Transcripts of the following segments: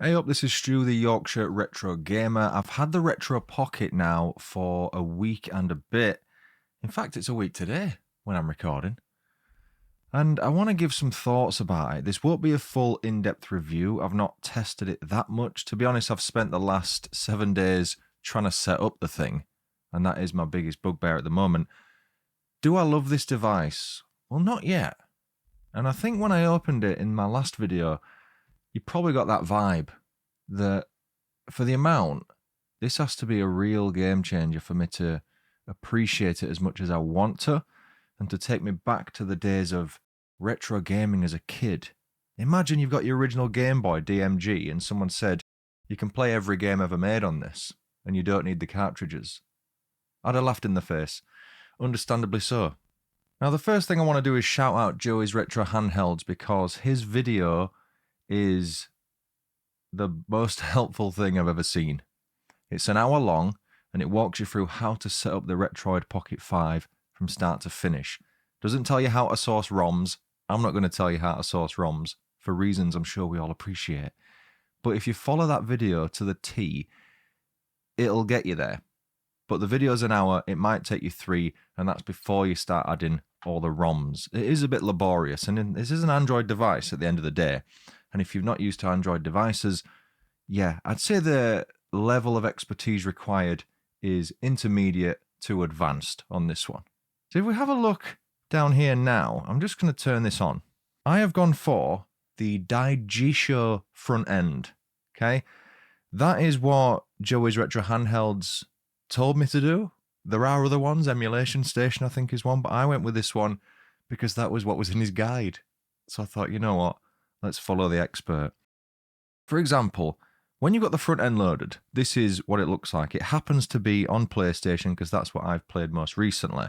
Hey up, this is Stu, the Yorkshire Retro Gamer. I've had the Retro Pocket now for a week and a bit. In fact, it's a week today when I'm recording. And I want to give some thoughts about it. This won't be a full in-depth review. I've not tested it that much. To be honest, I've spent the last 7 days trying to set up the thing. And that is my biggest bugbear at the moment. Do I love this device? Well, not yet. And I think when I opened it in my last video, you probably got that vibe that for the amount, this has to be a real game changer for me to appreciate it as much as I want to and to take me back to the days of retro gaming as a kid. Imagine you've got your original Game Boy DMG and someone said, you can play every game ever made on this and you don't need the cartridges. I'd have laughed in the face. Understandably so. Now, the first thing I want to do is shout out Joey's Retro Handhelds because his video is the most helpful thing I've ever seen. It's an hour long and it walks you through how to set up the Retroid Pocket 5 from start to finish. Doesn't tell you how to source ROMs. I'm not going to tell you how to source ROMs for reasons I'm sure we all appreciate. But if you follow that video to the T, it'll get you there. But the video's an hour, it might take you 3, and that's before you start adding all the ROMs. It is a bit laborious, and this is an Android device at the end of the day. And if you're not used to Android devices, yeah, I'd say the level of expertise required is intermediate to advanced on this one. So if we have a look down here now, I'm just going to turn this on. I have gone for the Daigisho front end, okay? That is what Joey's Retro Handhelds told me to do. There are other ones, Emulation Station I think is one, but I went with this one because that was what was in his guide. So I thought, you know what? Let's follow the expert. For example, when you've got the front end loaded, this is what it looks like. It happens to be on PlayStation because that's what I've played most recently.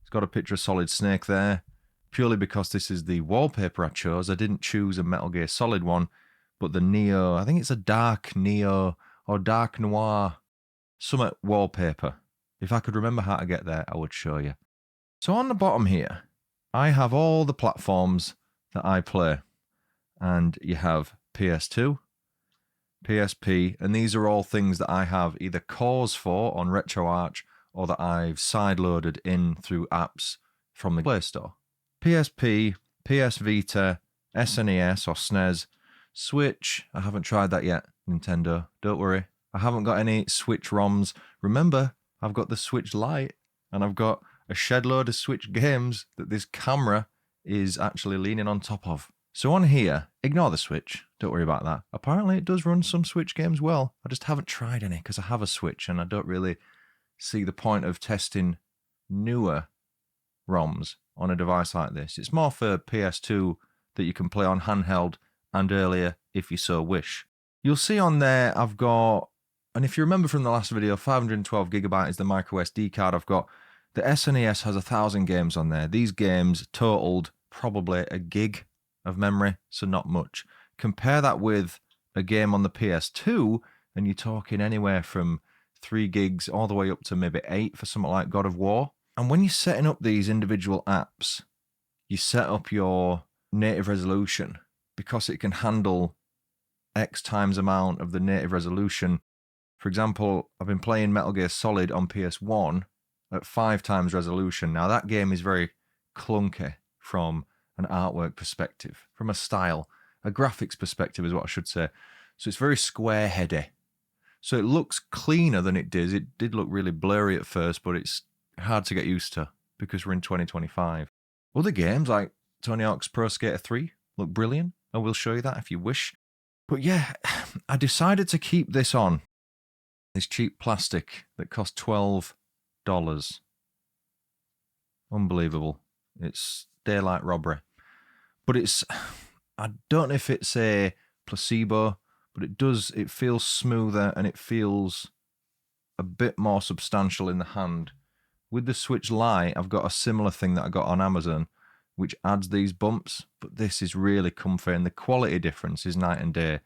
It's got a picture of Solid Snake there, purely because this is the wallpaper I chose. I didn't choose a Metal Gear Solid one, but the Neo, I think it's a dark Neo or dark noir summit wallpaper. If I could remember how to get there, I would show you. So on the bottom here, I have all the platforms that I play. And you have PS2, PSP, and these are all things that I have either cores for on RetroArch or that I've sideloaded in through apps from the Play Store. PSP, PS Vita, SNES or SNES, Switch, I haven't tried that yet, Nintendo, don't worry. I haven't got any Switch ROMs. Remember, I've got the Switch Lite and I've got a shed load of Switch games that this camera is actually leaning on top of. So on here, ignore the Switch, don't worry about that. Apparently it does run some Switch games well. I just haven't tried any because I have a Switch and I don't really see the point of testing newer ROMs on a device like this. It's more for PS2 that you can play on handheld and earlier if you so wish. You'll see on there I've got, and if you remember from the last video, 512GB is the micro SD card I've got. The SNES has 1,000 games on there. These games totaled probably a gig of memory, so not much. Compare that with a game on the PS2, and you're talking anywhere from 3 gigs all the way up to maybe 8 for something like God of War. And when you're setting up these individual apps, you set up your native resolution because it can handle X times amount of the native resolution. For example, I've been playing Metal Gear Solid on PS1 at 5 times resolution. Now that game is very clunky from an artwork perspective, from a style, a graphics perspective is what I should say. So it's very square-heady. So it looks cleaner than it did. It did look really blurry at first, but it's hard to get used to because we're in 2025. Other games like Tony Hawk's Pro Skater 3 look brilliant. I will show you that if you wish. But yeah, I decided to keep this on. This cheap plastic that cost $12. Unbelievable. It's daylight robbery. But I don't know if it's a placebo, but it feels smoother and it feels a bit more substantial in the hand. With the Switch Lite, I've got a similar thing that I got on Amazon, which adds these bumps, but this is really comfy and the quality difference is night and day.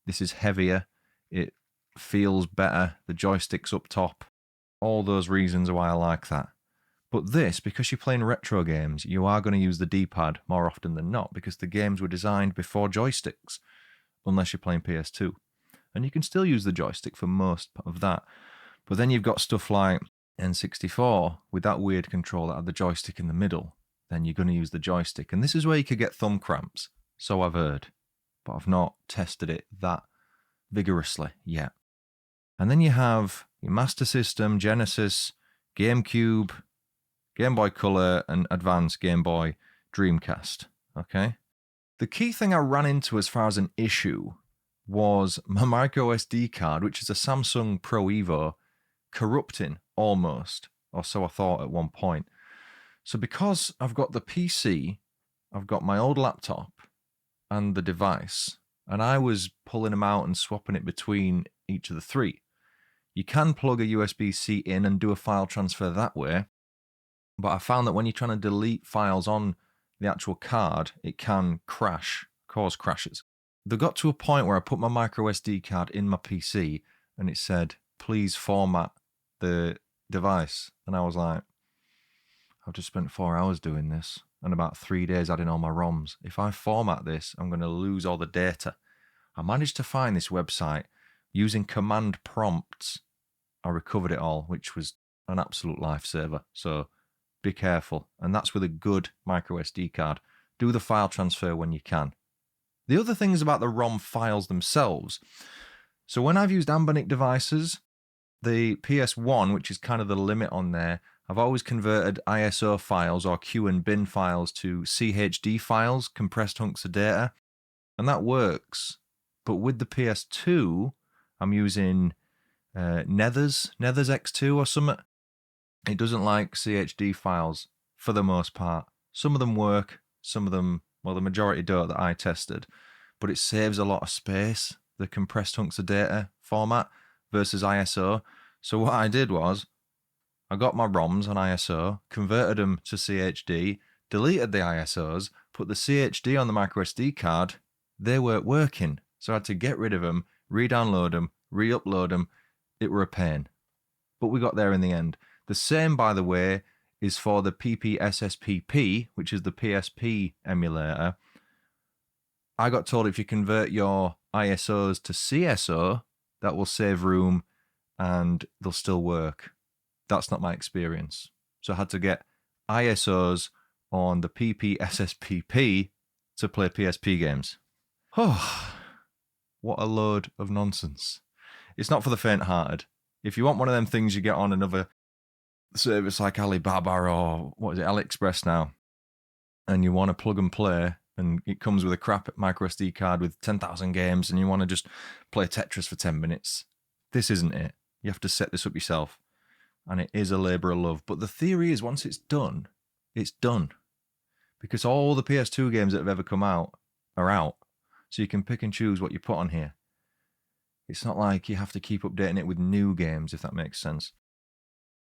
This is heavier, it feels better, the joystick's up top. All those reasons why I like that. But this, because you're playing retro games, you are going to use the D-pad more often than not because the games were designed before joysticks. unless you're playing PS2. And you can still use the joystick for most of that. But then you've got stuff like N64 with that weird control that had the joystick in the middle. Then you're going to use the joystick. And this is where you could get thumb cramps. So I've heard. But I've not tested it that vigorously yet. And then you have your Master System, Genesis, GameCube, Game Boy Color, and Advanced Game Boy Dreamcast. Okay? The key thing I ran into as far as an issue was my micro SD card, which is a Samsung Pro Evo, corrupting almost, or so I thought at one point. So because I've got the PC, I've got my old laptop and the device, and I was pulling them out and swapping it between each of the three. You can plug a USB-C in and do a file transfer that way, but I found that when you're trying to delete files on the actual card, it can cause crashes. They got to a point where I put my micro SD card in my PC and it said, please format the device. And I was like, I've just spent 4 hours doing this and about 3 days adding all my ROMs. If I format this, I'm going to lose all the data. I managed to find this website using command prompts. I recovered it all, which was an absolute lifesaver. So be careful. And that's with a good micro SD card. Do the file transfer when you can. The other thing is about the ROM files themselves. So when I've used Anbernic devices, the PS1, which is kind of the limit on there, I've always converted ISO files or Q and bin files to CHD files, compressed hunks of data, and that works. But with the PS2, I'm using Nethers X2 or something. It doesn't like CHD files for the most part. Some of them work, some of them, well, the majority don't that I tested, but it saves a lot of space, the compressed hunks of data format versus ISO. So what I did was, I got my ROMs on ISO, converted them to CHD, deleted the ISOs, put the CHD on the micro SD card. They weren't working, so I had to get rid of them, re-download them, re-upload them. It were a pain. But we got there in the end. The same, by the way, is for the PPSSPP, which is the PSP emulator. I got told if you convert your ISOs to CSO, that will save room and they'll still work. That's not my experience. So I had to get ISOs on the PPSSPP to play PSP games. Oh, what a load of nonsense. It's not for the faint-hearted. If you want one of them things you get on another service like Alibaba or what is it, AliExpress now, and you want to plug and play, and it comes with a crap micro SD card with 10,000 games, and you want to just play Tetris for 10 minutes, this isn't it. You have to set this up yourself, and it is a labour of love. But the theory is once it's done, because all the PS2 games that have ever come out are out, so you can pick and choose what you put on here. It's not like you have to keep updating it with new games, if that makes sense.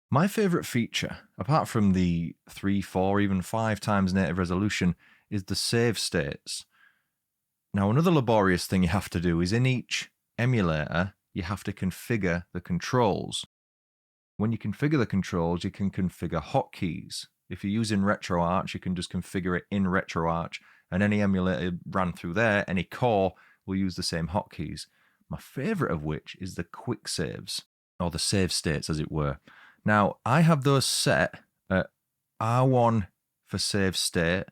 My favourite feature, apart from the 3, 4, even 5 times native resolution, is the save states. Now, another laborious thing you have to do is in each emulator, you have to configure the controls. When you configure the controls, you can configure hotkeys. If you're using RetroArch, you can just configure it in RetroArch, and any emulator ran through there, any core, will use the same hotkeys. My favourite of which is the quick saves, or the save states as it were. Now, I have those set at R1 for save state,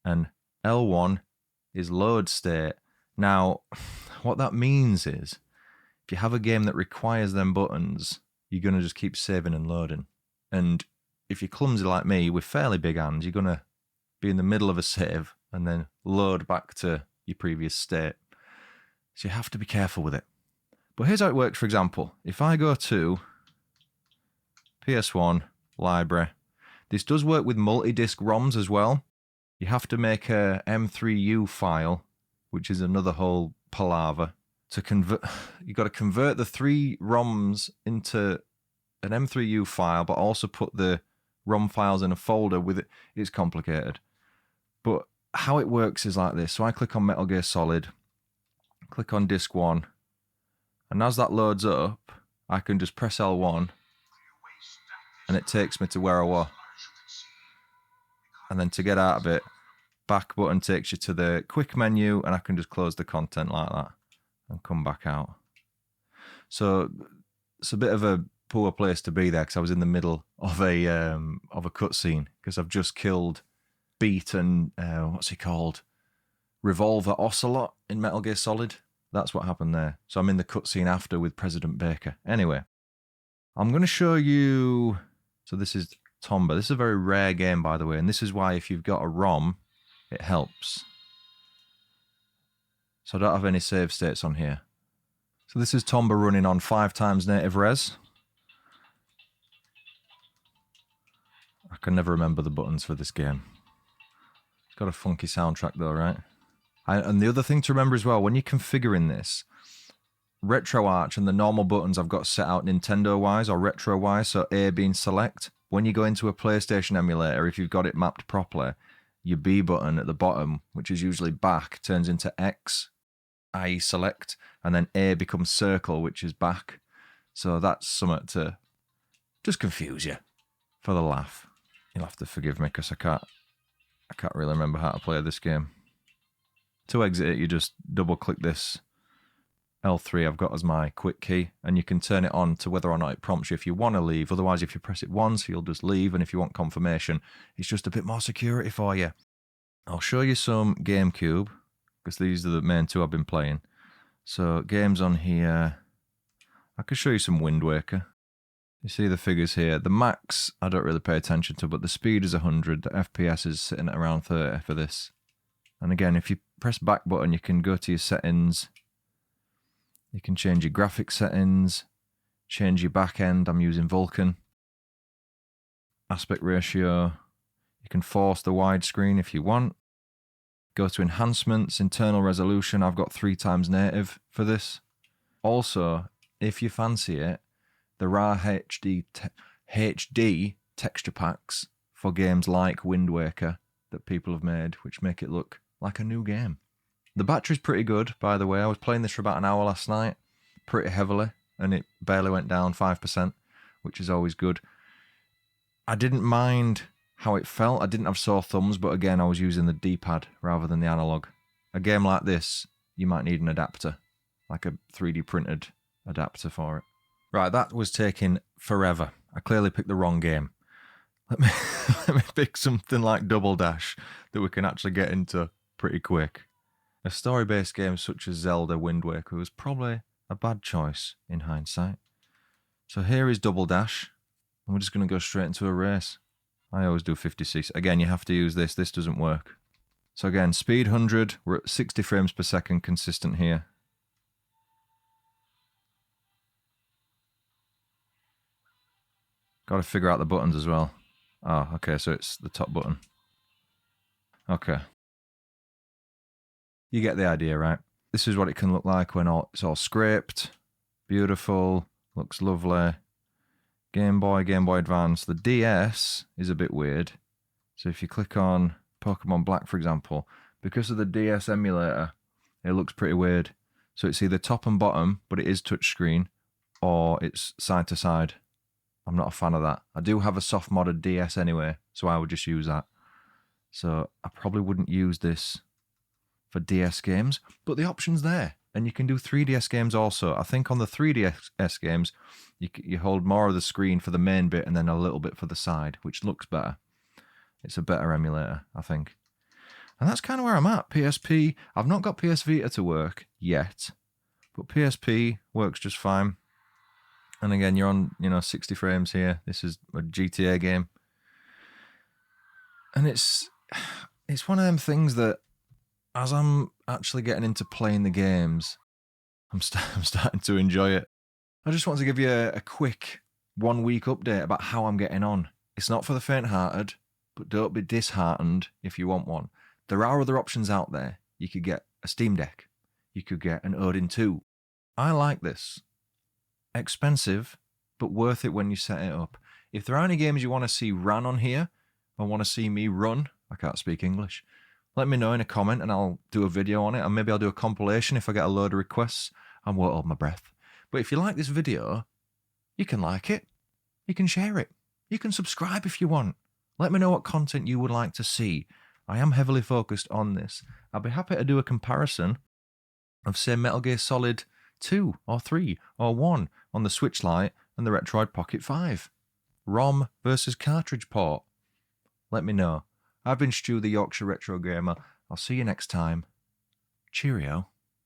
and L1 is load state. Now, what that means is, if you have a game that requires them buttons, you're going to just keep saving and loading. And if you're clumsy like me, with fairly big hands, you're going to be in the middle of a save and then load back to your previous state. So you have to be careful with it. But here's how it works, for example. If I go to PS1, library, this does work with multi-disc ROMs as well. You have to make a M3U file, which is another whole palaver. To convert, you've got to convert the 3 ROMs into an M3U file, but also put the ROM files in a folder with it. It's complicated. But how it works is like this. So I click on Metal Gear Solid, click on disc 1, and as that loads up, I can just press L1, and it takes me to where I was. And then to get out of it, back button takes you to the quick menu, and I can just close the content like that and come back out. So it's a bit of a poor place to be there because I was in the middle of a cutscene because I've just killed Beat and what's he called? Revolver Ocelot in Metal Gear Solid. That's what happened there. So I'm in the cutscene after with President Baker. Anyway, I'm going to show you. So this is Tomba. This is a very rare game, by the way, and this is why if you've got a ROM, it helps. So I don't have any save states on here. So this is Tomba running on 5x native res. I can never remember the buttons for this game. It's got a funky soundtrack though, right? And the other thing to remember as well, when you're configuring this, RetroArch and the normal buttons I've got set out Nintendo-wise or retro-wise, so A being select. When you go into a PlayStation emulator, if you've got it mapped properly, your B button at the bottom, which is usually back, turns into X, i.e. select, and then A becomes circle, which is back. So that's something to just confuse you for the laugh. You'll have to forgive me because I can't really remember how to play this game. To exit it, you just double click this L3 I've got as my quick key, and you can turn it on to whether or not it prompts you if you want to leave. Otherwise, if you press it once, you'll just leave, and if you want confirmation, it's just a bit more security for you. I'll show you some GameCube, because these are the main two I've been playing. So, games on here. I could show you some Wind Waker. You see the figures here. The max, I don't really pay attention to, but the speed is 100. The FPS is sitting at around 30 for this. And again, if you press back button, you can go to your settings. You can change your graphics settings, change your back end. I'm using Vulkan. Aspect ratio. You can force the widescreen if you want. Go to enhancements, internal resolution. I've got 3x native for this. Also, if you fancy it, there are HD texture packs for games like Wind Waker that people have made, which make it look like a new game. The battery's pretty good, by the way. I was playing this for about an hour last night, pretty heavily, and it barely went down 5%, which is always good. I didn't mind how it felt. I didn't have sore thumbs, but again, I was using the D-pad rather than the analog. A game like this, you might need an adapter, like a 3D printed adapter for it. Right, that was taking forever. I clearly picked the wrong game. Let me pick something like Double Dash that we can actually get into pretty quick. A story-based game such as Zelda Wind Waker was probably a bad choice in hindsight. So here is Double Dash, and we're just going to go straight into a race. I always do 50cc. Again, you have to use this. This doesn't work. So again, speed 100. We're at 60 frames per second consistent here. Got to figure out the buttons as well. Oh, okay, so it's the top button. Okay. You get the idea, right? This is what it can look like when it's all scraped. Beautiful. Looks lovely. Game Boy, Game Boy Advance. The DS is a bit weird. So if you click on Pokemon Black, for example, because of the DS emulator, it looks pretty weird. So it's either top and bottom, but it is touchscreen, or it's side to side. I'm not a fan of that. I do have a soft modded DS anyway, so I would just use that. So I probably wouldn't use this for DS games, but the option's there. And you can do 3DS games also. I think on the 3DS games, you hold more of the screen for the main bit and then a little bit for the side, which looks better. It's a better emulator, I think. And that's kind of where I'm at. PSP, I've not got PS Vita to work yet, but PSP works just fine. And again, you're on, 60 frames here. This is a GTA game. And it's one of them things that as I'm actually getting into playing the games, I'm starting to enjoy it. I just want to give you a quick 1 week update about how I'm getting on. It's not for the faint-hearted, but don't be disheartened if you want one. There are other options out there. You could get a Steam Deck. You could get an Odin 2. I like this. Expensive, but worth it when you set it up. If there are any games you want to see run on here, or want to see me run, I can't speak English, let me know in a comment and I'll do a video on it, and maybe I'll do a compilation if I get a load of requests. I won't hold my breath. But if you like this video, you can like it, you can share it, you can subscribe if you want. Let me know what content you would like to see. I am heavily focused on this. I'll be happy to do a comparison of, say, Metal Gear Solid 2 or 3 or 1 on the Switch Lite and the Retroid Pocket 5. ROM versus cartridge port. Let me know. I've been Stu, the Yorkshire Retro Gamer. I'll see you next time. Cheerio.